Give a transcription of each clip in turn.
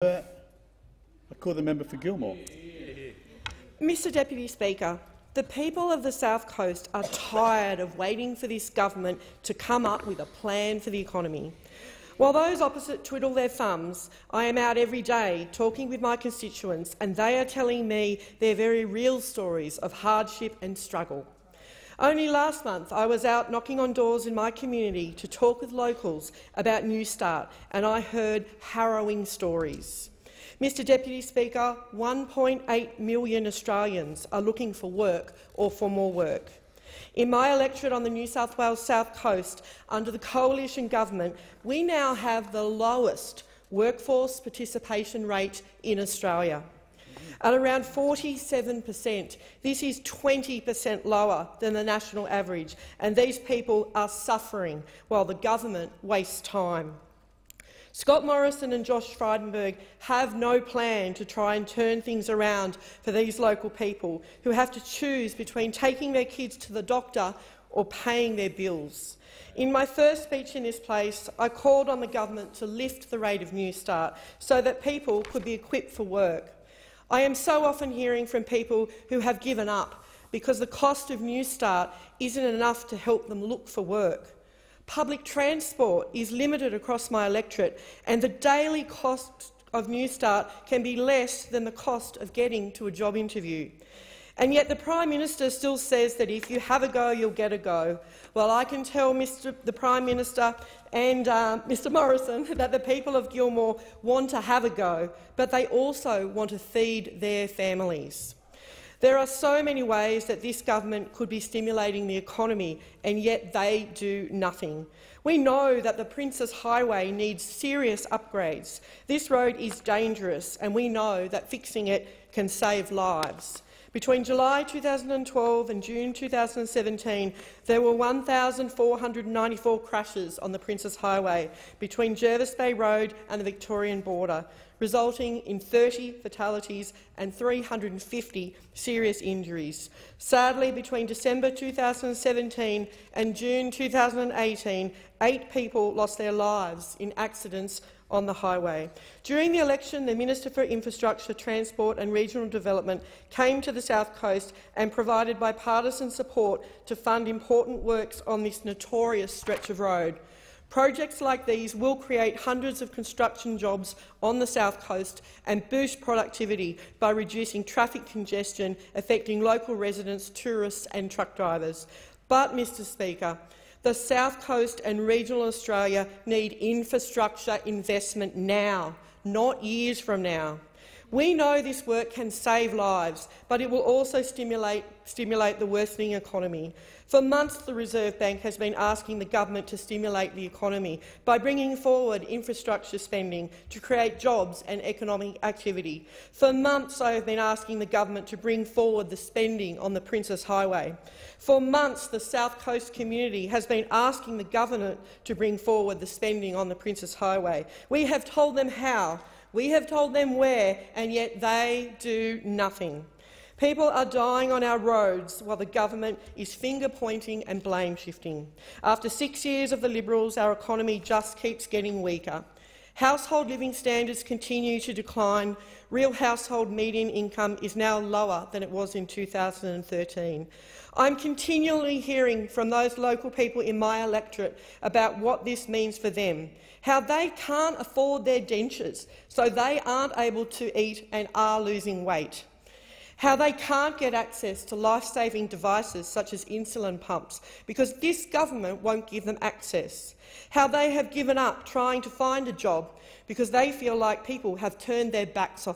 I call the member for Gilmore. Mr Deputy Speaker, the people of the South Coast are tired of waiting for this government to come up with a plan for the economy. While those opposite twiddle their thumbs, I am out every day talking with my constituents, and they are telling me their very real stories of hardship and struggle. Only last month I was out knocking on doors in my community to talk with locals about Newstart, and I heard harrowing stories. Mr Deputy Speaker, 1.8 million Australians are looking for work or for more work. In my electorate on the New South Wales South Coast, under the coalition government, we now have the lowest workforce participation rate in Australia. At around 47%, this is 20% lower than the national average, and these people are suffering while the government wastes time. Scott Morrison and Josh Frydenberg have no plan to try and turn things around for these local people who have to choose between taking their kids to the doctor or paying their bills. In my first speech in this place, I called on the government to lift the rate of Newstart so that people could be equipped for work. I am so often hearing from people who have given up because the cost of Newstart isn't enough to help them look for work. Public transport is limited across my electorate, and the daily cost of Newstart can be less than the cost of getting to a job interview. And yet the Prime Minister still says that if you have a go, you'll get a go. Well, I can tell the Prime Minister and Mr Morrison that the people of Gilmore want to have a go, but they also want to feed their families. There are so many ways that this government could be stimulating the economy, and yet they do nothing. We know that the Princes Highway needs serious upgrades. This road is dangerous, and we know that fixing it can save lives. Between July 2012 and June 2017, there were 1,494 crashes on the Princes Highway between Jervis Bay Road and the Victorian border, resulting in 30 fatalities and 350 serious injuries. Sadly, between December 2017 and June 2018, 8 people lost their lives in accidents on the highway. During the election, the Minister for Infrastructure, Transport and Regional Development came to the South Coast and provided bipartisan support to fund important works on this notorious stretch of road. Projects like these will create hundreds of construction jobs on the South Coast and boost productivity by reducing traffic congestion affecting local residents, tourists and truck drivers. But, Mr Speaker, the South Coast and regional Australia need infrastructure investment now, not years from now. We know this work can save lives, but it will also stimulate the worsening economy. For months, the Reserve Bank has been asking the government to stimulate the economy by bringing forward infrastructure spending to create jobs and economic activity. For months, I have been asking the government to bring forward the spending on the Princes Highway. For months, the South Coast community has been asking the government to bring forward the spending on the Princes Highway. We have told them how. We have told them where, and yet they do nothing. People are dying on our roads while the government is finger-pointing and blame-shifting. After 6 years of the Liberals, our economy just keeps getting weaker. Household living standards continue to decline. Real household median income is now lower than it was in 2013. I'm continually hearing from those local people in my electorate about what this means for them, how they can't afford their dentures, so they aren't able to eat and are losing weight, how they can't get access to life-saving devices such as insulin pumps because this government won't give them access, how they have given up trying to find a job because they feel like people have turned their backs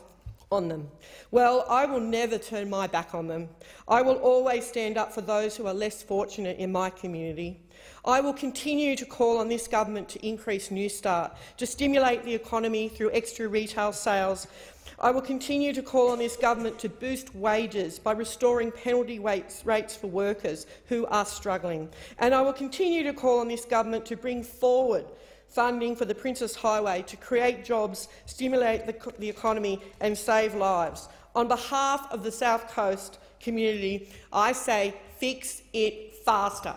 on them. Well, I will never turn my back on them. I will always stand up for those who are less fortunate in my community. I will continue to call on this government to increase Newstart, to stimulate the economy through extra retail sales. I will continue to call on this government to boost wages by restoring penalty rates for workers who are struggling. And I will continue to call on this government to bring forward funding for the Princes Highway to create jobs, stimulate the economy and save lives. On behalf of the South Coast community, I say fix it faster.